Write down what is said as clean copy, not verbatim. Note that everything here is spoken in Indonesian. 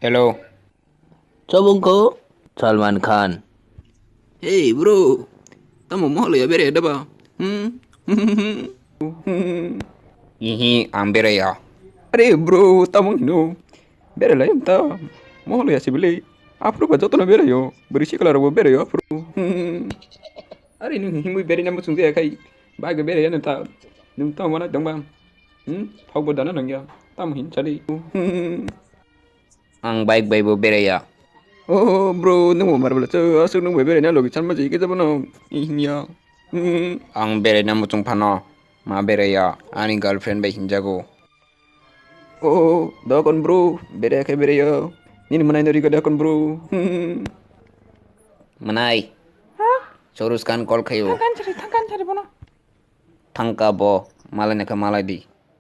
Hello. Coba ko Salman Khan. Hey bro, tamo mohlo ya bere daba. Ihi ambere ya. Are bro, tamo no. Bere la imta. Mohlo ya sibile. Afro ba joto na bere yo. Beri sikala ro bere yo afro. Are ni himu bere namu sungde kai. Ba ga bere ya nta. Nung tamo mana dong bang. Thau bo dana nang ya. Tamo hin chali. Ang baik-baik bo bere ya. Oh bro, nung mo marabla cho asu nung bere na logi chan ma ji ke jabo ihnya. Ang bere na mutung pano. Ma bere ya. Ani girlfriend ba hinjago. Oh, dakon bro, bere kai bere yo. Nini manai nori ka dakon bro. Manai. Soruskan call kayo. Tangkan cari bono. Tangka bo. Malay na ka malay di.